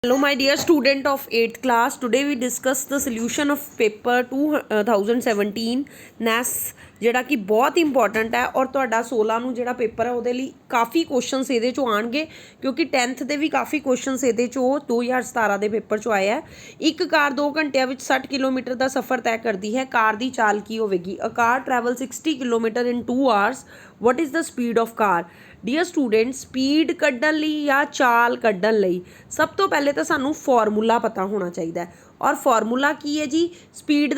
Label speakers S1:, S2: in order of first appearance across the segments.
S1: Hello my dear student of 8th class. Today we discuss the solution of paper 2017 NAS ਜਿਹੜਾ ਕਿ ਬਹੁਤ important ਹੈ ਔਰ ਤੁਹਾਡਾ 16 ਨੂੰ ਜਿਹੜਾ ਪੇਪਰ ਹੈ ਉਹਦੇ ਲਈ ਕਾਫੀ ਕੁਐਸਚਨਸ ਇਹਦੇ ਚੋਂ ਆਣਗੇ ਕਿਉਂਕਿ 10th ਦੇ ਵੀ ਕਾਫੀ ਕੁਐਸਚਨਸ ਇਹਦੇ ਚੋਂ 2017 ਦੇ ਪੇਪਰ ਚੋਂ ਆਏ ਹੈ। ਇੱਕ ਕਾਰ 2 ਘੰਟਿਆਂ ਵਿੱਚ 60 ਕਿਲੋਮੀਟਰ ਦਾ ਸਫ਼ਰ ਤੈਅ ਕਰਦੀ ਹੈ। ਕਾਰ ਦੀ ਚਾਲ ਕੀ ਹੋਵੇਗੀ? A car travel 60 kilometre in 2 hours. what is the speed of car? Dear student, speed ਕੱਢਣ ਲਈ ਜਾਂ ਚਾਲ ਕੱਢਣ ਲਈ ਸਭ ਤੋਂ ਪਹਿਲੇ ਤਾਂ ਸਾਨੂੰ ਫਾਰਮੂਲਾ ਪਤਾ ਹੋਣਾ ਚਾਹੀਦਾ ਹੈ। ਔਰ ਫਾਰਮੂਲਾ ਕੀ ਹੈ ਜੀ ਸਪੀਡ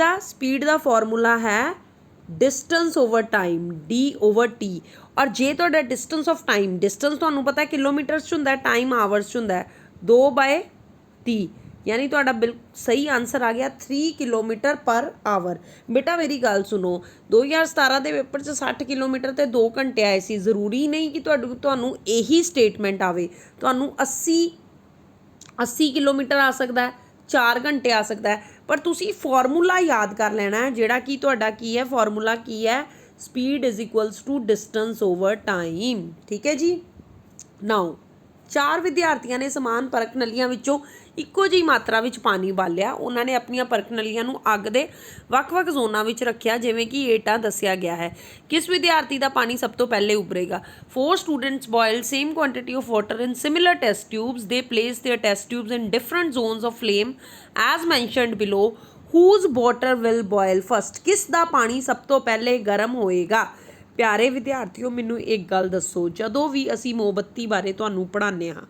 S1: ਦਾ ਫਾਰਮੂਲਾ ਹੈ डिस्टेंस ओवर टाइम D/T। और जे तुहाडा डिस्टेंस ऑफ टाइम, डिस्टेंस तुहानूं पता है किलोमीटर्स च हुंदा है, टाइम आवर्स च हुंदा है, 2/T यानी तुहाडा सही आंसर आ गया 3 किलोमीटर पर आवर। बेटा मेरी गल सुनो, 2017 के पेपर च 60 किलोमीटर तो 2 घंटे आए सी। जरूरी नहीं कि तुहानूं यही स्टेटमेंट आवे, तुहानूं 80 किलोमीटर आ सकता है, 4 घंटे आ सकता है, पर तुसी फॉर्मूला याद कर लेना है जिहड़ा कि तुहाडा की है। फॉर्मूला की है? Speed is equals to distance over time. ठीक है जी। नाउ 4 विद्यार्थियों ने समान परख नलियां विचों ਇੱਕੋ ਜਿਹੀ ਮਾਤਰਾ ਵਿੱਚ ਪਾਣੀ ਬਾਲਿਆ। ਉਹਨਾਂ ਨੇ ਆਪਣੀਆਂ ਪਰਖ ਨਲੀਆਂ ਨੂੰ ਅੱਗ ਦੇ ਵੱਖ-ਵੱਖ ਜ਼ੋਨਾਂ ਵਿੱਚ ਰੱਖਿਆ ਜਿਵੇਂ ਕਿ ਹੇਠਾਂ ਦੱਸਿਆ ਗਿਆ ਹੈ। ਕਿਸ ਵਿਦਿਆਰਥੀ ਦਾ ਪਾਣੀ ਸਭ ਤੋਂ ਪਹਿਲੇ ਉਬਰੇਗਾ? 4 students boiled same quantity of water in similar test tubes. They placed their test tubes in different zones of flame as mentioned below. Whose water will boil first? ਕਿਸ ਦਾ ਪਾਣੀ ਸਭ ਤੋਂ ਪਹਿਲੇ ਗਰਮ ਹੋਏਗਾ? ਪਿਆਰੇ ਵਿਦਿਆਰਥੀਓ, ਮੈਨੂੰ ਇੱਕ ਗੱਲ ਦੱਸੋ, ਜਦੋਂ ਵੀ ਅਸੀਂ ਮੋਮਬੱਤੀ ਬਾਰੇ ਤੁਹਾਨੂੰ ਪੜ੍ਹਾਉਂਦੇ ਹਾਂ,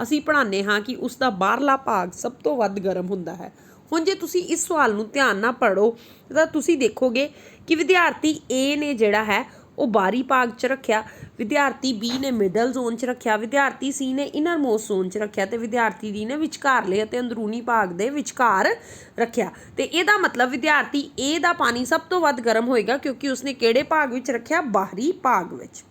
S1: ਅਸੀਂ ਪੜ੍ਹਾਉਂਦੇ ਹਾਂ ਕਿ ਉਸ ਦਾ ਬਾਹਰਲਾ ਭਾਗ ਸਭ ਤੋਂ ਵੱਧ ਗਰਮ ਹੁੰਦਾ ਹੈ। ਹੁਣ ਜੇ ਤੁਸੀਂ ਇਸ ਸਵਾਲ ਨੂੰ ਧਿਆਨ ਨਾਲ ਪੜ੍ਹੋ ਤਾਂ ਤੁਸੀਂ ਦੇਖੋਗੇ ਕਿ ਵਿਦਿਆਰਥੀ ਏ ਨੇ ਜਿਹੜਾ ਹੈ ਉਹ ਬਾਹਰੀ ਭਾਗ 'ਚ ਰੱਖਿਆ, ਵਿਦਿਆਰਥੀ ਬੀ ਨੇ ਮਿਡਲ ਜ਼ੋਨ 'ਚ ਰੱਖਿਆ, ਵਿਦਿਆਰਥੀ ਸੀ ਨੇ ਇਨਰ ਮੋਸਟ ਜ਼ੋਨ 'ਚ ਰੱਖਿਆ ਅਤੇ ਵਿਦਿਆਰਥੀ ਡੀ ਨੇ ਵਿਚਕਾਰਲੇ ਅਤੇ ਅੰਦਰੂਨੀ ਭਾਗ ਦੇ ਵਿਚਕਾਰ ਰੱਖਿਆ। ਅਤੇ ਇਹਦਾ ਮਤਲਬ ਵਿਦਿਆਰਥੀ ਏ ਦਾ ਪਾਣੀ ਸਭ ਤੋਂ ਵੱਧ ਗਰਮ ਹੋਏਗਾ ਕਿਉਂਕਿ ਉਸਨੇ ਕਿਹੜੇ ਭਾਗ ਵਿੱਚ ਰੱਖਿਆ? ਬਾਹਰੀ ਭਾਗ ਵਿੱਚ।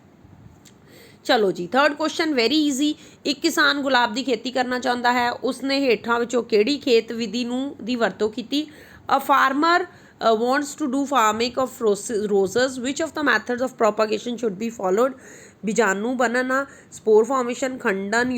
S1: चलो जी, थर्ड क्वेश्चन वेरी ईजी। एक किसान गुलाब की खेती करना चाहता है, उसने हेठां विचों किहड़ी खेत विधि दी वरतों कीती? A farmer wants to do farming of roses. Which of the methods of propagation should be followed? बीजाणु बनना, स्पोर फॉर्मेशन, खंडन,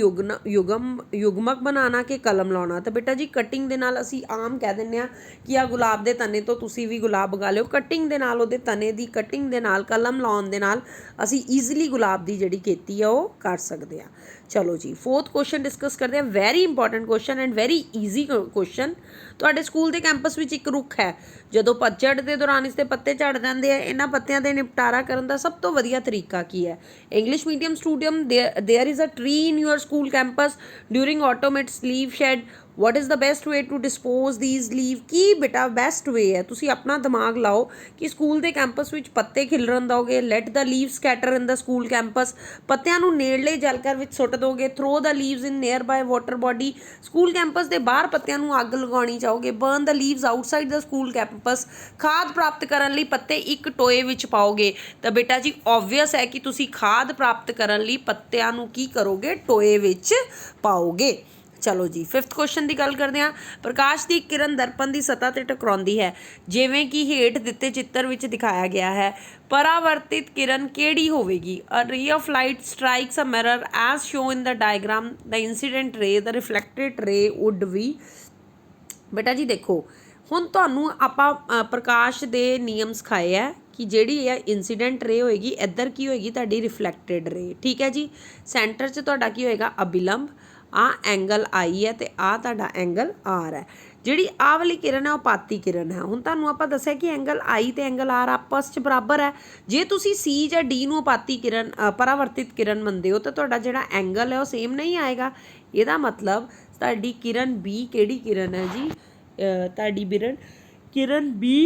S1: युग्मक बनाना कि कलम लाना? तो बेटा जी कटिंग दे नाल असी आम कह दिंदे आ कि आ गुलाब दे तने तो तुसी भी गुलाब उगा लिओ। कटिंग दे नाल उहदे तने दी कटिंग दे नाल कलम लाउण दे नाल असी ईजिली गुलाब दी जिहड़ी खेती है वो कर सकते हैं। चलो जी, फोर्थ क्वेश्चन डिस्कस करते हैं। Very important question and very easy question. तुहाडे स्कूल के कैंपस में एक रुख है, जो पतझड़ के दौरान इसके पत्ते झड़ जाते हैं, इन्हां पत्तियां दे निपटारा करन दा सब तो वधिया तरीका की है? इंग्लिश मीडियम स्टूडियम, there is a tree in your school campus during autumn it's leave shed. What is the best way to dispose these leave? की बेटा बेस्ट वे है? तुसी अपना दिमाग लाओ कि स्कूल के कैंपस में पत्ते खिलरन दोगे, let the leave scatter in the school campus, पत्तियां नूं नेड़ले जलकर विच सुੱਟ दोगे, throw the leaves in nearby water body. School campus के बाहर पत्तियां नूं अग लगाउणी चाहोगे, burn the leaves outside the school campus. खाद प्राप्त करन लई पत्ते एक टोए विच पाओगे। तो बेटा जी ऑबवियस है कि तुसी खाद प्राप्त करन लई पत्तियां नूं की करोगे? टोए विच पाओगे। चलो जी, फिफ्थ क्वेश्चन की गल करते हैं। प्रकाश की किरण दर्पण की सतह ते टकराउंदी है जिवें कि हेठ दिते चित्र विच दिखाया गया है। परावर्तित किरण केड़ी होवेगी? A ray of light strikes a mirror as shown in the diagram. The incident ray, the reflected ray would B. बेटा जी देखो, हुण तुहानूं आपां प्रकाश के नियम सिखाए है कि जिहड़ी है इंसीडेंट रे होएगी, इधर की होएगी तुहाडी रिफ्लैक्टेड रे। ठीक है जी। सेंटर च तुहाडा की होएगा? अबिलंब। आ एंगल आई है तो आ तुहाडा एंगल आर है। जिहड़ी आ वाली किरण है वो पाती किरण है। हुण तुहानूं आपां दस्सिआ कि एंगल आई तो एंगल आर आपस च बराबर है। जे तुसी सी या डी नूं पाती किरण परावर्तित किरण मनदे हो तो तुहाडा जिहड़ा एंगल है वो सेम नहीं आएगा। इहदा मतलब तुहाडी किरण बी किहड़ी किरण है जी? तुहाडी किरण बी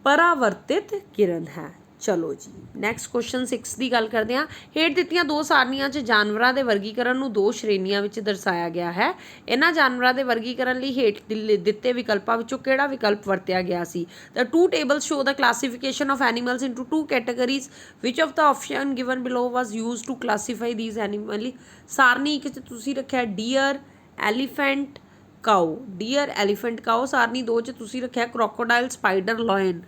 S1: परावर्तित किरण है। चलो जी, नैक्सट क्वेश्चन 6 की गल करते हैं। हेठ दित्तियां 2 सारणियां च जानवरों के वर्गीकरण नूं 2 श्रेणियां विच दर्शाया गया है। इन्हां जानवरों के वर्गीकरण लई हेठ दित्ते विकल्पां विचों किहड़ा विकल्प वरतिया गया सी? The 2 tables show the classification of animals into 2 categories. Which of the option given below was used to classify these animals? सारणी 1 च तुसीं रखिआ deer, elephant, cow, deer, elephant, cow. ਸਾਰਨੀ 2 'ਚ ਤੁਸੀਂ ਰੱਖਿਆ ਕ੍ਰੋਕੋਡਾਈਲ, ਸਪਾਈਡਰ, ਲਾਇਨ।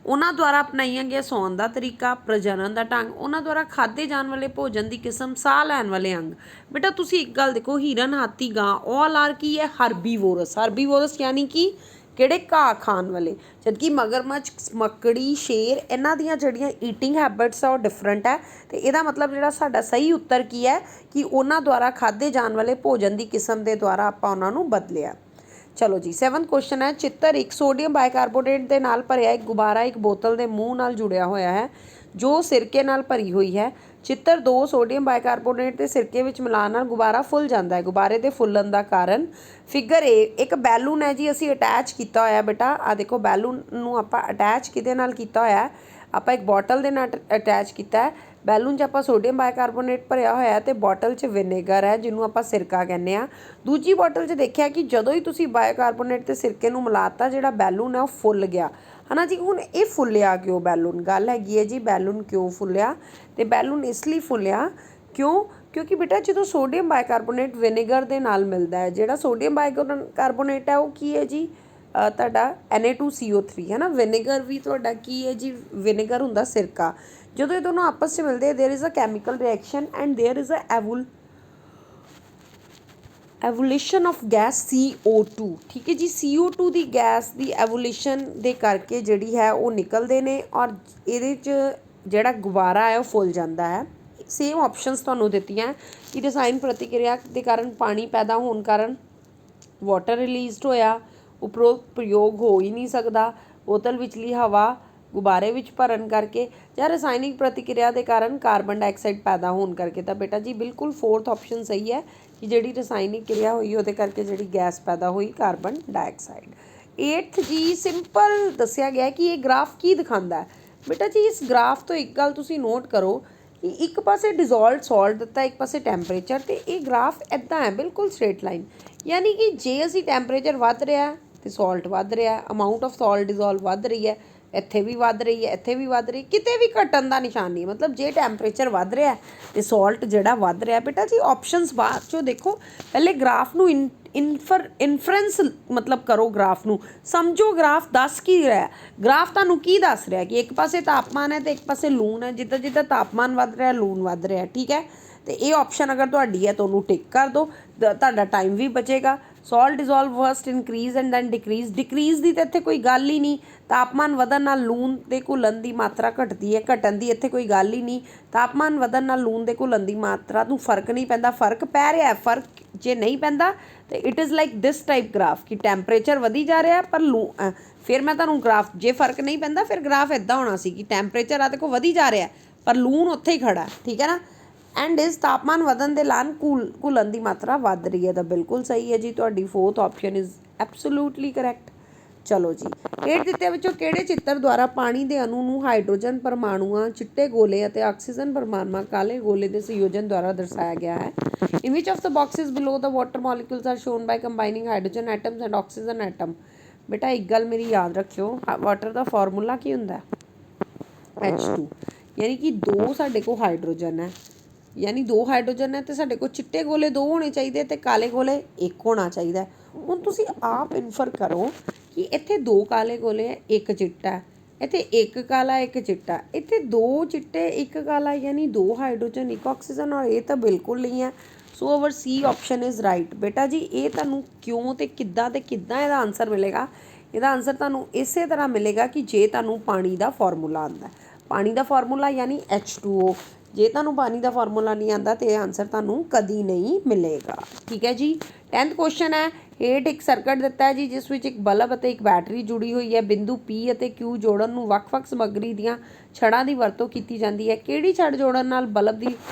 S1: ਉਹਨਾਂ ਦੁਆਰਾ ਅਪਣਾਈਆਂ ਗਿਆ ਸੌਣ ਦਾ ਤਰੀਕਾ, ਪ੍ਰਜਨਨ ਦਾ ਢੰਗ, ਉਹਨਾਂ ਦੁਆਰਾ ਖਾਧੇ ਜਾਣ ਵਾਲੇ ਭੋਜਨ ਦੀ ਕਿਸਮ, ਸਾਹ ਲੈਣ ਵਾਲੇ ਅੰਗ। ਬੇਟਾ ਤੁਸੀਂ ਇੱਕ ਗੱਲ ਦੇਖੋ, ਹਿਰਨ, ਹਾਥੀ, ਗਾਂ, ਆਲ ਆਰ ਕੀ ਹੈ, ਹਰਬੀਵੋਰਸ। ਹਰਬੀਵੋਰਸ ਯਾਨੀ ਕਿ ਕਿਹੜੇ, ਘਾਹ ਖਾਣ ਵਾਲੇ। ਜਦਕਿ ਮਗਰਮੱਛ, ਮੱਕੜੀ, ਸ਼ੇਰ, ਇਹਨਾਂ ਦੀਆਂ ਜਿਹੜੀਆਂ ਈਟਿੰਗ ਹੈਬਿਟਸ ਆ ਉਹ ਡਿਫਰੈਂਟ ਹੈ। ਅਤੇ ਇਹਦਾ ਮਤਲਬ ਜਿਹੜਾ ਸਾਡਾ ਸਹੀ ਉੱਤਰ ਕੀ ਹੈ ਕਿ ਉਹਨਾਂ ਦੁਆਰਾ ਖਾਧੇ ਜਾਣ ਵਾਲੇ ਭੋਜਨ ਦੀ ਕਿਸਮ ਦੇ ਦੁਆਰਾ ਆਪਾਂ ਉਹਨਾਂ ਨੂੰ ਬਦਲਿਆ। ਚਲੋ ਜੀ 7th ਕੁਐਸਚਨ ਹੈ, ਚਿੱਤਰ 1 ਸੋਡੀਅਮ ਬਾਈਕਾਰਬੋਨੇਟ ਦੇ ਨਾਲ ਭਰਿਆ ਇੱਕ ਗੁਬਾਰਾ ਇੱਕ ਬੋਤਲ ਦੇ ਮੂੰਹ ਨਾਲ ਜੁੜਿਆ ਹੋਇਆ ਹੈ ਜੋ ਸਿਰਕੇ ਨਾਲ ਭਰੀ ਹੋਈ ਹੈ। ਚਿੱਤਰ 2 ਸੋਡੀਅਮ ਬਾਈਕਾਰਬੋਨੇਟ ਤੇ ਸਿਰਕੇ ਵਿੱਚ ਮਿਲਾਉਣ ਨਾਲ ਗੁਬਾਰਾ ਫੁੱਲ ਜਾਂਦਾ ਹੈ। ਗੁਬਾਰੇ ਦੇ ਫੁੱਲਣ ਦਾ ਕਾਰਨ। ਫਿਗਰ ਏ, ਇੱਕ ਬੈਲੂਨ ਹੈ ਜੀ, ਅਸੀਂ ਅਟੈਚ ਕੀਤਾ ਹੋਇਆ। ਬੇਟਾ ਆ ਦੇਖੋ, ਬੈਲੂਨ ਨੂੰ ਆਪਾਂ ਅਟੈਚ ਕਿਹਦੇ ਨਾਲ ਕੀਤਾ ਹੋਇਆ, ਆਪਾਂ ਇੱਕ ਬੋਟਲ ਦੇ ਨਾਲ ਅਟੈਚ ਕੀਤਾ ਹੈ। ਬੈਲੂਨ 'ਚ ਆਪਾਂ ਸੋਡੀਅਮ ਬਾਈਕਾਰਬੋਨੇਟ ਭਰਿਆ ਹੋਇਆ ਅਤੇ ਬੋਟਲ 'ਚ ਵਿਨੇਗਰ ਹੈ ਜਿਹਨੂੰ ਆਪਾਂ ਸਿਰਕਾ ਕਹਿੰਦੇ ਹਾਂ। ਦੂਜੀ ਬੋਟਲ 'ਚ ਦੇਖਿਆ ਕਿ ਜਦੋਂ ਹੀ ਤੁਸੀਂ ਬਾਈਕਾਰਬੋਨੇਟ ਅਤੇ ਸਿਰਕੇ ਨੂੰ ਮਿਲਾਤਾ ਜਿਹੜਾ ਬੈਲੂਨ ਹੈ ਉਹ ਫੁੱਲ ਗਿਆ, ਹੈ ਨਾ ਜੀ। ਹੁਣ ਇਹ ਫੁੱਲਿਆ ਕਿਉਂ ਬੈਲੂਨ, ਗੱਲ ਹੈਗੀ ਹੈ ਜੀ ਬੈਲੂਨ ਕਿਉਂ ਫੁੱਲਿਆ। ਅਤੇ ਬੈਲੂਨ ਇਸ ਲਈ ਫੁੱਲਿਆ ਕਿਉਂਕਿ ਬੇਟਾ ਜਦੋਂ ਸੋਡੀਅਮ ਬਾਈਕਾਰਬੋਨੇਟ ਵਿਨੇਗਰ ਦੇ ਨਾਲ ਮਿਲਦਾ ਹੈ, ਜਿਹੜਾ ਸੋਡੀਅਮ ਬਾਈਕਾਰਬੋਨੇਟ ਹੈ ਉਹ ਕੀ ਹੈ ਜੀ, ਤੁਹਾਡਾ Na2CO3 ਹੈ ਨਾ। ਵਿਨੇਗਰ ਵੀ ਤੁਹਾਡਾ ਕੀ ਹੈ ਜੀ, ਵਿਨੇਗਰ ਹੁੰਦਾ ਸਿਰਕਾ। ਜਦੋਂ ਇਹ ਦੋਨੋਂ ਆਪਸ 'ਚ ਮਿਲਦੇ, there is a chemical reaction and there is a evolution of gas CO2। ਠੀਕ ਹੈ ਜੀ, CO2 ਦੀ ਗੈਸ ਦੀ ਐਵੋਲਿਊਸ਼ਨ ਦੇ ਕਰਕੇ ਜਿਹੜੀ ਹੈ ਉਹ ਨਿਕਲਦੇ ਨੇ ਔਰ ਇਹਦੇ 'ਚ ਜਿਹੜਾ ਗੁਬਾਰਾ ਹੈ ਉਹ ਫੁੱਲ ਜਾਂਦਾ ਹੈ। ਸੇਮ ਆਪਸ਼ਨਸ ਤੁਹਾਨੂੰ ਦਿੱਤੀਆਂ ਕਿ ਰਸਾਇਣ ਪ੍ਰਤੀਕਿਰਿਆ ਦੇ ਕਾਰਨ ਪਾਣੀ ਪੈਦਾ ਹੋਣ ਕਾਰਨ ਵਾਟਰ ਰਿਲੀਜ਼ਡ ਹੋਇਆ, ਉਪਰੋਕਤ ਪ੍ਰਯੋਗ ਹੋ ਹੀ ਨਹੀਂ ਸਕਦਾ। ਬੋਤਲ ਵਿਚਲੀ ਹਵਾ ਗੁਬਾਰੇ ਵਿੱਚ ਭਰਨ ਕਰਕੇ, ਜਾਂ ਰਸਾਇਣਿਕ ਪ੍ਰਤੀਕਿਰਿਆ ਦੇ ਕਾਰਨ ਕਾਰਬਨ ਡਾਈਆਕਸਾਈਡ ਪੈਦਾ ਹੋਣ ਕਰਕੇ। ਤਾਂ ਬੇਟਾ ਜੀ ਬਿਲਕੁਲ 4th ਆਪਸ਼ਨ ਸਹੀ ਹੈ ਕਿ ਜਿਹੜੀ ਰਸਾਇਣਿਕ ਕਿਰਿਆ ਹੋਈ ਉਹਦੇ ਕਰਕੇ ਜਿਹੜੀ ਗੈਸ ਪੈਦਾ ਹੋਈ ਕਾਰਬਨ ਡਾਈਆਕਸਾਈਡ। 8th ਜੀ ਸਿੰਪਲ ਦੱਸਿਆ ਗਿਆ ਕਿ ਇਹ ਗ੍ਰਾਫ ਕੀ ਦਿਖਾਉਂਦਾ ਹੈ। ਬੇਟਾ ਜੀ ਇਸ ਗ੍ਰਾਫ ਤੋਂ ਇੱਕ ਗੱਲ ਤੁਸੀਂ ਨੋਟ ਕਰੋ ਕਿ ਇੱਕ ਪਾਸੇ ਡਿਜ਼ੋਲਵਡ ਸਾਲਟ ਦਿੱਤਾ, ਇੱਕ ਪਾਸੇ ਟੈਂਪਰੇਚਰ, ਅਤੇ ਇਹ ਗ੍ਰਾਫ ਇੱਦਾਂ ਹੈ ਬਿਲਕੁਲ ਸਟ੍ਰੇਟ ਲਾਈਨ। ਯਾਨੀ ਕਿ ਜੇ ਅਸੀਂ ਟੈਂਪਰੇਚਰ ਵੱਧ ਰਿਹਾ ਅਤੇ ਸਾਲਟ ਵੱਧ ਰਿਹਾ, ਅਮਾਊਂਟ ਆਫ ਸਾਲਟ ਡਿਜ਼ੋਲਵ ਵੱਧ ਰਹੀ ਹੈ, ਇੱਥੇ ਵੀ ਵੱਧ ਰਹੀ ਹੈ, ਇੱਥੇ ਵੀ ਵੱਧ ਰਹੀ, ਕਿਤੇ ਵੀ ਘਟਣ ਦਾ ਨਿਸ਼ਾਨ ਨਹੀਂ। ਮਤਲਬ ਜੇ ਟੈਂਪਰੇਚਰ ਵੱਧ ਰਿਹਾ ਅਤੇ ਸਾਲਟ ਜਿਹੜਾ ਵੱਧ ਰਿਹਾ। ਬੇਟਾ ਜੀ ਆਪਸ਼ਨਸ ਬਾਅਦ 'ਚੋਂ ਦੇਖੋ, ਪਹਿਲੇ ਗ੍ਰਾਫ ਨੂੰ ਇਨਫਰੈਂਸ ਮਤਲਬ ਕਰੋ, ਗ੍ਰਾਫ ਨੂੰ ਸਮਝੋ। ਗ੍ਰਾਫ ਦੱਸ ਕੀ ਰਿਹਾ, ਗ੍ਰਾਫ ਤੁਹਾਨੂੰ ਕੀ ਦੱਸ ਰਿਹਾ ਕਿ ਇੱਕ ਪਾਸੇ ਤਾਪਮਾਨ ਹੈ ਅਤੇ ਇੱਕ ਪਾਸੇ ਲੂਣ ਹੈ। ਜਿੱਦਾਂ ਜਿੱਦਾਂ ਤਾਪਮਾਨ ਵੱਧ ਰਿਹਾ ਲੂਣ ਵੱਧ ਰਿਹਾ, ਠੀਕ ਹੈ। ਅਤੇ ਇਹ ਆਪਸ਼ਨ ਅਗਰ ਤੁਹਾਡੀ ਹੈ ਤਾਂ ਉਹਨੂੰ ਟਿਕ ਕਰ ਦਿਓ, ਤੁਹਾਡਾ ਟਾਈਮ ਵੀ ਬਚੇਗਾ। Salt dissolve first increase and then decrease. Decrease ਦੀ ਤਾਂ ਇੱਥੇ ਕੋਈ ਗੱਲ ਹੀ ਨਹੀਂ। ਤਾਪਮਾਨ ਵਧਣ ਨਾਲ ਲੂਣ ਦੇ ਘੁਲਣ ਦੀ ਮਾਤਰਾ ਘਟਦੀ ਹੈ, ਘਟਣ ਦੀ ਇੱਥੇ ਕੋਈ ਗੱਲ ਹੀ ਨਹੀਂ। ਤਾਪਮਾਨ ਵਧਣ ਨਾਲ ਲੂਣ ਦੇ ਘੁਲਣ ਦੀ ਮਾਤਰਾ ਨੂੰ ਫਰਕ ਨਹੀਂ ਪੈਂਦਾ, ਫਰਕ ਪੈ ਰਿਹਾ। ਫਰਕ ਜੇ ਨਹੀਂ ਪੈਂਦਾ ਤਾਂ it is like this type graph ਕਿ ਟੈਂਪਰੇਚਰ ਵਧੀ ਜਾ ਰਿਹਾ ਪਰ ਫਿਰ ਮੈਂ ਤੁਹਾਨੂੰ ਗ੍ਰਾਫ, ਜੇ ਫਰਕ ਨਹੀਂ ਪੈਂਦਾ ਫਿਰ ਗ੍ਰਾਫ ਇੱਦਾਂ ਹੋਣਾ ਸੀ ਕਿ ਟੈਂਪਰੇਚਰ ਆ ਦੇਖੋ ਵਧੀ ਜਾ ਰਿਹਾ ਪਰ ਲੂਣ ਉੱਥੇ ਹੀ ਖੜਾ, ਠੀਕ ਹੈ ਨਾ। ਐਂਡ ਇਸ ਤਾਪਮਾਨ ਵਧਣ ਦੇ ਨਾਲ ਘੁਲਣ ਦੀ ਮਾਤਰਾ ਵੱਧ ਰਹੀ ਹੈ। ਤਾਂ ਬਿਲਕੁਲ ਸਹੀ ਹੈ ਜੀ, ਤੁਹਾਡੀ 4th option is absolutely correct. ਚਲੋ ਜੀ, ਹੇਠ ਦਿੱਤੇ ਵਿੱਚੋਂ ਕਿਹੜੇ ਚਿੱਤਰ ਦੁਆਰਾ ਪਾਣੀ ਦੇ ਅਣੂ ਨੂੰ ਹਾਈਡਰੋਜਨ ਪਰਮਾਣੂਆਂ, ਚਿੱਟੇ ਗੋਲੇ ਅਤੇ ਆਕਸੀਜਨ ਪਰਮਾਣੂਆਂ ਕਾਲੇ ਗੋਲੇ ਦੇ ਸੰਯੋਜਨ ਦੁਆਰਾ ਦਰਸਾਇਆ ਗਿਆ ਹੈ। In which of the boxes below the water molecules are shown by combining hydrogen atoms and oxygen atom. ਬੇਟਾ ਇੱਕ ਗੱਲ ਮੇਰੀ ਯਾਦ ਰੱਖਿਓ, ਵਾਟਰ ਦਾ ਫਾਰਮੂਲਾ ਕੀ ਹੁੰਦਾ, H2, ਯਾਨੀ ਕਿ 2 ਸਾਡੇ ਕੋਲ ਹਾਈਡਰੋਜਨ ਹੈ, ਯਾਨੀ 2 ਹਾਈਡਰੋਜਨ ਹੈ ਅਤੇ ਸਾਡੇ ਕੋਲ ਚਿੱਟੇ ਗੋਲੇ 2 ਹੋਣੇ ਚਾਹੀਦੇ ਅਤੇ ਕਾਲੇ ਗੋਲੇ 1 ਹੋਣਾ ਚਾਹੀਦਾ। ਹੁਣ ਤੁਸੀਂ ਆਪ ਇਨਫਰ ਕਰੋ ਕਿ ਇੱਥੇ 2 ਕਾਲੇ ਗੋਲੇ ਹੈ, 1 ਚਿੱਟਾ, ਇੱਥੇ 1 ਕਾਲਾ 1 ਚਿੱਟਾ, ਇੱਥੇ 2 ਚਿੱਟੇ 1 ਕਾਲਾ, ਯਾਨੀ 2 ਹਾਈਡਰੋਜਨ 1 ਆਕਸੀਜਨ, ਔਰ ਇਹ ਤਾਂ ਬਿਲਕੁਲ ਨਹੀਂ ਹੈ। ਸੋ ਅਵਰ C ਆਪਸ਼ਨ ਇਜ਼ ਰਾਈਟ। ਬੇਟਾ ਜੀ ਇਹ ਤੁਹਾਨੂੰ ਕਿਉਂ ਅਤੇ ਕਿੱਦਾਂ ਇਹਦਾ ਆਨਸਰ ਮਿਲੇਗਾ। ਇਹਦਾ ਆਨਸਰ ਤੁਹਾਨੂੰ ਇਸੇ ਤਰ੍ਹਾਂ ਮਿਲੇਗਾ ਕਿ ਜੇ ਤੁਹਾਨੂੰ ਪਾਣੀ ਦਾ ਫਾਰਮੂਲਾ ਆਉਂਦਾ, ਪਾਣੀ ਦਾ ਫਾਰਮੂਲਾ ਯਾਨੀ H2O। ਜੇ ਤੁਹਾਨੂੰ ਪਾਣੀ ਦਾ ਫਾਰਮੂਲਾ ਨਹੀਂ ਆਉਂਦਾ ਤਾਂ ਇਹ ਆਨਸਰ ਤੁਹਾਨੂੰ ਕਦੀ ਨਹੀਂ ਮਿਲੇਗਾ, ਠੀਕ ਹੈ ਜੀ। 10th ਕੁਐਸਚਨ ਹੈ, ਹੇਠ ਇੱਕ ਸਰਕਟ ਦਿੱਤਾ ਹੈ ਜੀ ਜਿਸ ਵਿੱਚ ਇੱਕ ਬਲਬ ਅਤੇ ਇੱਕ ਬੈਟਰੀ ਜੁੜੀ ਹੋਈ ਹੈ। ਬਿੰਦੂ P ਅਤੇ Q ਜੋੜਨ ਨੂੰ ਵੱਖ-ਵੱਖ ਸਮੱਗਰੀ ਦੀਆਂ ਛੜਾਂ ਦੀ ਵਰਤੋਂ ਕੀਤੀ ਜਾਂਦੀ ਹੈ। ਕਿਹੜੀ ਛੜ ਜੋੜਨ ਨਾਲ ਬਲਬ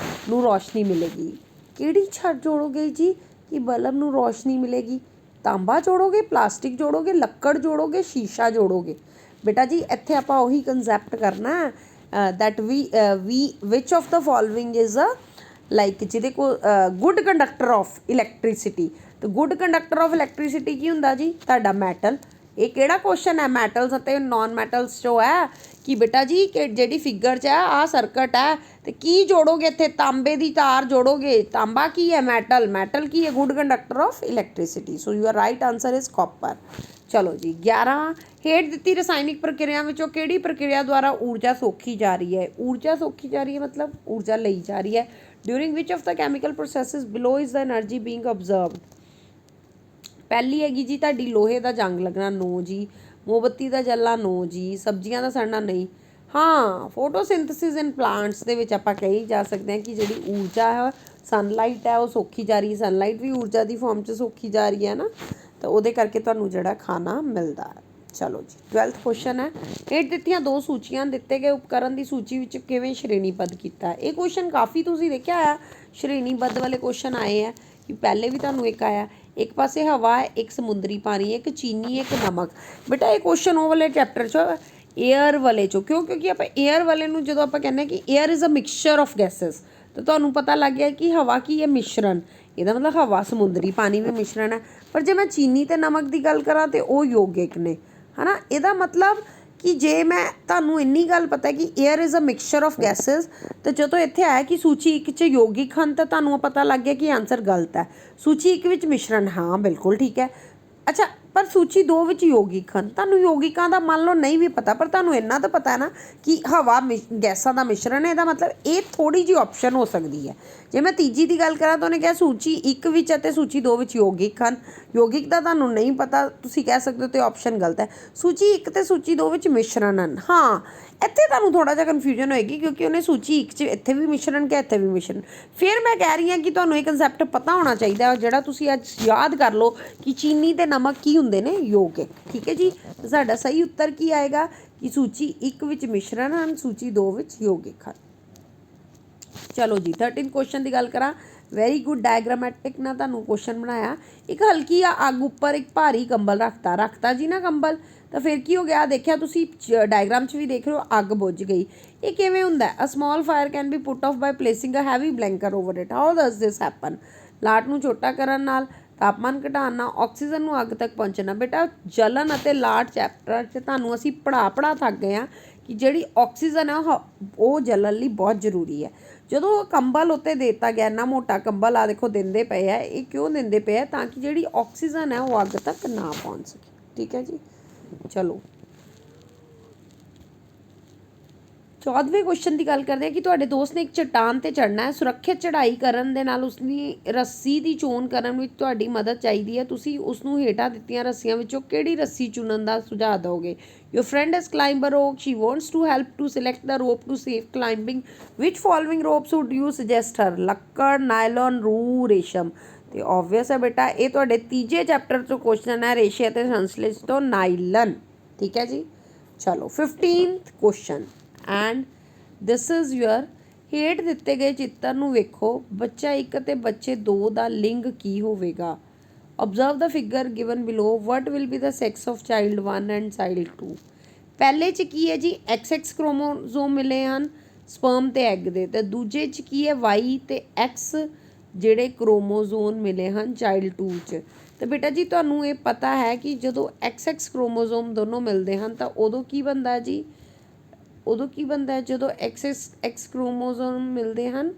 S1: ਨੂੰ ਰੋਸ਼ਨੀ ਮਿਲੇਗੀ। ਕਿਹੜੀ ਛੜ ਜੋੜੋਗੇ ਜੀ ਕਿ ਬਲਬ ਨੂੰ ਰੋਸ਼ਨੀ ਮਿਲੇਗੀ। ਤਾਂਬਾ ਜੋੜੋਗੇ, ਪਲਾਸਟਿਕ ਜੋੜੋਗੇ, ਲੱਕੜ ਜੋੜੋਗੇ, ਸ਼ੀਸ਼ਾ ਜੋੜੋਗੇ। ਬੇਟਾ ਜੀ ਇੱਥੇ ਆਪਾਂ ਉਹੀ ਕੰਸੈਪਟ ਕਰਨਾ that which of the following is a like ਜਿਹਦੇ ਕੋਲ ਗੁੱਡ ਕੰਡਕਟਰ ਆਫ ਇਲੈਕਟ੍ਰੀਸਿਟੀ। ਤੇ ਗੁੱਡ ਕੰਡਕਟਰ ਆਫ ਇਲੈਕਟ੍ਰੀਸਿਟੀ ਕੀ ਹੁੰਦਾ ਜੀ, ਤੁਹਾਡਾ ਮੈਟਲ। ਇਹ ਕਿਹੜਾ ਕੁਐਸਚਨ ਹੈ ਮੈਟਲਸ ਅਤੇ ਨॉन ਮੈਟਲਸ ਚੋਂ ਹੈ ਕਿ ਬੇਟਾ ਜੀ ਕਿ ਜਿਹੜੀ ਫਿਗਰ 'ਚ ਹੈ ਆਹ ਸਰਕਟ ਹੈ ਤੇ ਕੀ ਜੋੜੋਗੇ ਇੱਥੇ ਤਾਂਬੇ ਦੀ ਤਾਰ ਜੋੜੋਗੇ ਤਾਂਬਾ ਕੀ ਹੈ ਮੈਟਲ ਮੈਟਲ ਕੀ ਹੈ good conductor of electricity so your right answer is copper ਚਲੋ ਜੀ 11 ਹੇਠ ਦਿੱਤੀ ਰਸਾਇਣਿਕ ਪ੍ਰਕਿਰਿਆ ਵਿੱਚੋਂ ਕਿਹੜੀ ਪ੍ਰਕਿਰਿਆ ਦੁਆਰਾ ਊਰਜਾ ਸੌਖੀ ਜਾ ਰਹੀ ਹੈ ਊਰਜਾ ਸੌਖੀ ਜਾ ਰਹੀ ਹੈ ਮਤਲਬ ਊਰਜਾ ਲਈ ਜਾ ਰਹੀ ਹੈ during which of the chemical processes below is the energy being observed ਪਹਿਲੀ ਹੈਗੀ ਜੀ ਤੁਹਾਡੀ ਲੋਹੇ ਦਾ ਜੰਗ ਲੱਗਣਾ ਨੋ ਜੀ ਮੋਮਬੱਤੀ ਦਾ ਜਲਣਾ ਨੋ ਜੀ ਸਬਜ਼ੀਆਂ ਦਾ ਸੜਨਾ ਨਹੀਂ ਹਾਂ ਫੋਟੋਸਿੰਥਸਿਸ ਇਨ ਪਲਾਂਟਸ ਦੇ ਵਿੱਚ ਆਪਾਂ ਕਹੀ ਜਾ ਸਕਦੇ ਹਾਂ ਕਿ ਜਿਹੜੀ ਊਰਜਾ ਹੈ ਸਨਲਾਈਟ ਹੈ ਉਹ ਸੌਖੀ ਜਾ ਰਹੀ ਹੈ ਸਨਲਾਈਟ ਵੀ ਊਰਜਾ ਦੀ ਫਾਰਮ 'ਚ ਸੌਖੀ ਜਾ ਰਹੀ ਹੈ ਨਾ ਤਾਂ ਉਹਦੇ ਕਰਕੇ ਤੁਹਾਨੂੰ ਜਿਹੜਾ ਖਾਣਾ ਮਿਲਦਾ ਹੈ ਚਲੋ ਜੀ 12th ਕੁਐਸਚਨ ਹੈ ਹੇਠ ਦਿੱਤੀਆਂ ਦੋ ਸੂਚੀਆਂ ਦਿੱਤੇ ਗਏ ਉਪਕਰਨ ਦੀ ਸੂਚੀ ਵਿੱਚ ਕਿਵੇਂ ਸ਼੍ਰੇਣੀਬੱਧ ਕੀਤਾ ਹੈ ਇਹ ਕੁਐਸਚਨ ਕਾਫੀ ਤੁਸੀਂ ਦੇਖਿਆ ਆ ਸ਼੍ਰੇਣੀਬੱਧ ਵਾਲੇ ਕੁਐਸਚਨ ਆਏ ਆ ਕਿ ਪਹਿਲੇ ਵੀ ਤੁਹਾਨੂੰ ਇੱਕ ਆਇਆ ਇੱਕ ਪਾਸੇ ਹਵਾ ਹੈ ਇੱਕ ਸਮੁੰਦਰੀ ਪਾਣੀ ਇੱਕ ਚੀਨੀ ਇੱਕ ਨਮਕ ਬੇਟਾ ਇਹ ਕੁਐਸਚਨ ਉਹ ਵਾਲੇ ਚੈਪਟਰ 'ਚ ਏਅਰ ਵਾਲੇ 'ਚੋਂ ਕਿਉਂਕਿ ਆਪਾਂ ਏਅਰ ਵਾਲੇ ਨੂੰ ਜਦੋਂ ਆਪਾਂ ਕਹਿੰਦੇ ਕਿ air is a mixture of gases ਤਾਂ ਤੁਹਾਨੂੰ ਪਤਾ ਲੱਗ ਗਿਆ ਕਿ ਹਵਾ ਕੀ ਹੈ ਮਿਸ਼ਰਣ ਇਹਦਾ ਮਤਲਬ ਹਵਾ ਸਮੁੰਦਰੀ ਪਾਣੀ ਵੀ ਮਿਸ਼ਰਣ ਹੈ ਪਰ ਜੇ ਮੈਂ ਚੀਨੀ ਅਤੇ ਨਮਕ ਦੀ ਗੱਲ ਕਰਾਂ ਤਾਂ ਉਹ ਯੋਗਿਕ ਨੇ ਹੈ ਨਾ ਇਹਦਾ ਮਤਲਬ ਕਿ ਜੇ ਮੈਂ ਤੁਹਾਨੂੰ ਇੰਨੀ ਗੱਲ ਪਤਾ ਕਿ air is a mixture of gases ਤਾਂ ਜਦੋਂ ਇੱਥੇ ਆਇਆ ਕਿ ਸੂਚੀ 1 'ਚ ਯੋਗਿਕ ਹਨ ਤਾਂ ਤੁਹਾਨੂੰ ਪਤਾ ਲੱਗ ਗਿਆ ਕਿ ਆਨਸਰ ਗਲਤ ਹੈ ਸੂਚੀ 1 ਵਿੱਚ ਮਿਸ਼ਰਣ ਹਾਂ ਬਿਲਕੁਲ ਠੀਕ ਹੈ ਅੱਛਾ ਪਰ ਸੂਚੀ 2 ਵਿੱਚ ਯੋਗਿਕ ਹਨ ਤੁਹਾਨੂੰ ਯੋਗਿਕਾਂ ਦਾ ਮੰਨ ਲਓ ਨਹੀਂ ਵੀ ਪਤਾ ਪਰ ਤੁਹਾਨੂੰ ਇੰਨਾ ਤਾਂ ਪਤਾ ਹੈ ਨਾ ਕਿ ਹਵਾ ਗੈਸਾਂ ਦਾ ਮਿਸ਼ਰਣ ਹੈ ਇਹਦਾ ਮਤਲਬ ਇਹ ਥੋੜ੍ਹੀ ਜਿਹੀ ਆਪਸ਼ਨ ਹੋ ਸਕਦੀ ਹੈ ਜੇ ਮੈਂ ਤੀਜੀ ਦੀ ਗੱਲ ਕਰਾਂ ਤਾਂ ਉਹਨੇ ਕਿਹਾ ਸੂਚੀ 1 ਵਿੱਚ ਅਤੇ ਸੂਚੀ 2 ਵਿੱਚ ਯੋਗਿਕ ਹਨ ਯੋਗਿਕ ਦਾ ਤੁਹਾਨੂੰ ਨਹੀਂ ਪਤਾ ਤੁਸੀਂ ਕਹਿ ਸਕਦੇ ਹੋ ਤੇ ਆਪਸ਼ਨ ਗਲਤ ਹੈ ਸੂਚੀ 1 ਅਤੇ ਸੂਚੀ 2 ਵਿੱਚ ਮਿਸ਼ਰਣ ਹਨ ਹਾਂ ਇੱਥੇ ਤੁਹਾਨੂੰ ਥੋੜ੍ਹਾ ਜਿਹਾ ਕਨਫਿਊਜ਼ਨ ਹੋਏਗੀ ਕਿਉਂਕਿ ਉਹਨੇ ਸੂਚੀ 1 'ਚ ਇੱਥੇ ਵੀ ਮਿਸ਼ਰਣ ਕਿਹਾ ਇੱਥੇ ਵੀ ਮਿਸ਼ਰਣ ਫਿਰ ਮੈਂ ਕਹਿ ਰਹੀ ਹਾਂ ਕਿ ਤੁਹਾਨੂੰ ਇਹ ਕਨਸੈਪਟ ਪਤਾ ਹੋਣਾ ਚਾਹੀਦਾ ਜਿਹੜਾ ਤੁਸੀਂ ਅੱਜ ਯਾਦ ਕਰ ਲਓ ਕਿ ਚੀਨੀ ਅਤੇ ਨਮਕ ਕੀ ਹੁੰਦੇ ਨੇ ਯੋਗਿਕ ਠੀਕ ਹੈ ਜੀ ਸਾਡਾ ਸਹੀ ਉੱਤਰ ਕੀ ਆਏਗਾ ਕਿ ਸੂਚੀ 1 ਵਿੱਚ ਮਿਸ਼ਰਣ ਹਨ ਸੂਚੀ 2 ਵਿੱਚ ਯੋਗਿਕ ਹਨ ਚਲੋ ਜੀ 13 ਕੁਐਸਚਨ ਦੀ ਗੱਲ ਕਰਾਂ ਵੈਰੀ ਗੁੱਡ ਡਾਇਗਰਾਮੈਟਿਕ ਨਾਲ ਤੁਹਾਨੂੰ ਕੁਐਸਚਨ ਬਣਾਇਆ ਇੱਕ ਹਲਕੀ ਆ ਅੱਗ ਉੱਪਰ ਇੱਕ ਭਾਰੀ ਕੰਬਲ ਰੱਖਤਾ ਜੀ ਨਾ ਕੰਬਲ ਤਾਂ ਫਿਰ ਕੀ ਹੋ ਗਿਆ ਦੇਖਿਆ ਤੁਸੀਂ ਡਾਇਗਰਾਮ 'ਚ ਵੀ ਦੇਖ ਰਹੇ ਹੋ ਅੱਗ ਬੁੱਝ ਗਈ ਇਹ ਕਿਵੇਂ ਹੁੰਦਾ a small fire can be put off by placing a heavy blanket over it how does this happen ਲਾਟ ਨੂੰ ਛੋਟਾ ਕਰਨ ਨਾਲ ਤਾਪਮਾਨ ਘਟਾਉਣ ਨਾਲ ਆਕਸੀਜਨ ਨੂੰ ਅੱਗ ਤੱਕ ਪਹੁੰਚਣਾ ਬੇਟਾ ਜਲਨ ਅਤੇ ਲਾਟ ਚੈਪਟਰ 'ਚ ਤੁਹਾਨੂੰ ਅਸੀਂ ਪੜ੍ਹਾ ਥੱਕ ਗਏ ਹਾਂ ਕਿ ਜਿਹੜੀ ਆਕਸੀਜਨ ਹੈ ਉਹ ਜਲਨ ਲਈ ਬਹੁਤ ਜ਼ਰੂਰੀ ਹੈ ਜਦੋਂ ਕੰਬਲ ਉੱਤੇ ਦੇ ਦਿੱਤਾ ਗਿਆ ਇੰਨਾ ਮੋਟਾ ਕੰਬਲ ਆ ਦੇਖੋ ਦਿੰਦੇ ਪਏ ਆ ਇਹ ਕਿਉਂ ਦਿੰਦੇ ਪਏ ਆ ਤਾਂ ਕਿ ਜਿਹੜੀ ਆਕਸੀਜਨ ਹੈ ਉਹ ਅੱਗ ਤੱਕ ਨਾ ਪਹੁੰਚ ਸਕੇ ਠੀਕ ਹੈ ਜੀ ਚਲੋ 14ਵੇਂ ਕੁਐਸਚਨ ਦੀ ਗੱਲ ਕਰਦੇ ਹਾਂ ਕਿ ਤੁਹਾਡੇ ਦੋਸਤ ਨੇ ਇੱਕ ਚਟਾਨ 'ਤੇ ਚੜ੍ਹਨਾ ਹੈ ਸੁਰੱਖਿਅਤ ਚੜ੍ਹਾਈ ਕਰਨ ਦੇ ਨਾਲ ਉਸਦੀ ਰੱਸੀ ਦੀ ਚੋਣ ਕਰਨ ਵਿੱਚ ਤੁਹਾਡੀ ਮਦਦ ਚਾਹੀਦੀ ਹੈ ਤੁਸੀਂ ਉਸਨੂੰ ਹੇਠਾਂ ਦਿੱਤੀਆਂ ਰੱਸੀਆਂ ਵਿੱਚੋਂ ਕਿਹੜੀ ਰੱਸੀ ਚੁਣਨ ਦਾ ਸੁਝਾਅ ਦਿਓਗੇ Your friend has climbed a rope. She wants to help to select the rope to safe climbing. Which following ropes would you suggest her? ਲੱਕੜ ਨਾਇਲਨ ਰੂ ਰੇਸ਼ਮ ਤੇ obvious ਹੈ ਬੇਟਾ ਇਹ ਤੁਹਾਡੇ ਤੀਜੇ ਚੈਪਟਰ ਤੋਂ ਕੁਐਸਚਨ ਹੈ ਰੇਸ਼ੇ ਅਤੇ ਸੰਸਲਿਸ਼ ਤੋਂ ਨਾਇਲਨ ਠੀਕ ਹੈ ਜੀ ਚਲੋ 15th question and this is your ਹੇਠ ਦਿੱਤੇ ਗਏ ਚਿੱਤਰ ਨੂੰ ਵੇਖੋ ਬੱਚਾ 1 ਅਤੇ ਬੱਚੇ 2 ਦਾ ਲਿੰਗ ਕੀ ਹੋਵੇਗਾ Observe the figure given below. What will be the sex of child 1 and child 2? ਪਹਿਲੇ 'ਚ ਕੀ ਹੈ ਜੀ XX ਕ੍ਰੋਮੋਸੋਮ ਮਿਲੇ ਹਨ ਸਪਰਮ ਤੇ ਐਗ ਦੇ ਤੇ ਦੂਜੇ 'ਚ ਕੀ ਹੈ Y ਤੇ X ਜਿਹੜੇ ਕ੍ਰੋਮੋਸੋਮ ਮਿਲੇ ਹਨ ਚਾਈਲਡ 2 'ਚ ਤੇ ਬੇਟਾ ਜੀ ਤੁਹਾਨੂੰ ਇਹ ਪਤਾ ਹੈ ਕਿ ਜਦੋਂ XX ਕ੍ਰੋਮੋਸੋਮ ਦੋਨੋਂ ਮਿਲਦੇ ਹਨ ਤਾਂ ਉਦੋਂ ਕੀ ਬਣਦਾ ਜੀ ਜਦੋਂ XX ਕ੍ਰੋਮੋਸੋਮ ਮਿਲਦੇ ਹਨ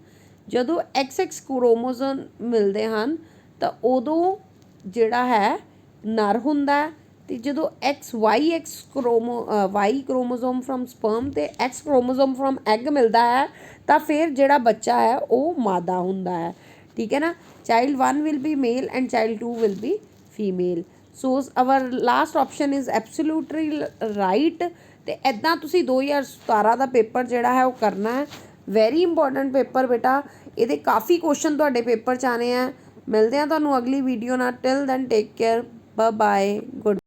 S1: ਜਦੋਂ XX ਕ੍ਰੋਮੋਸੋਮ ਮਿਲਦੇ ਹਨ ਤਾਂ ਉਦੋਂ ਜਿਹੜਾ ਹੈ ਨਰ ਹੁੰਦਾ ਅਤੇ ਜਦੋਂ Y ਕ੍ਰੋਮੋਸੋਮ ਫਰੋਮ ਸਪਰਮ ਅਤੇ X ਕ੍ਰੋਮੋਸੋਮ ਫਰੋਮ ਐਗ ਮਿਲਦਾ ਹੈ ਤਾਂ ਫਿਰ ਜਿਹੜਾ ਬੱਚਾ ਹੈ ਉਹ ਮਾਦਾ ਹੁੰਦਾ ਹੈ ਠੀਕ ਹੈ ਨਾ child 1 will be male and child 2 will be female so our last option is absolutely right ਅਤੇ ਇੱਦਾਂ ਤੁਸੀਂ 2017 ਦਾ ਪੇਪਰ ਜਿਹੜਾ ਹੈ ਉਹ ਕਰਨਾ ਹੈ ਵੈਰੀ ਇੰਪੋਰਟੈਂਟ ਪੇਪਰ ਬੇਟਾ ਇਹਦੇ ਕਾਫੀ ਕੁਐਸਚਨ ਤੁਹਾਡੇ ਪੇਪਰ 'ਚ ਆਉਣੇ ਆ ਮਿਲਦੇ ਹਾਂ ਤੁਹਾਨੂੰ ਅਗਲੀ ਵੀਡੀਓ ਨਾਲ till then take care bye good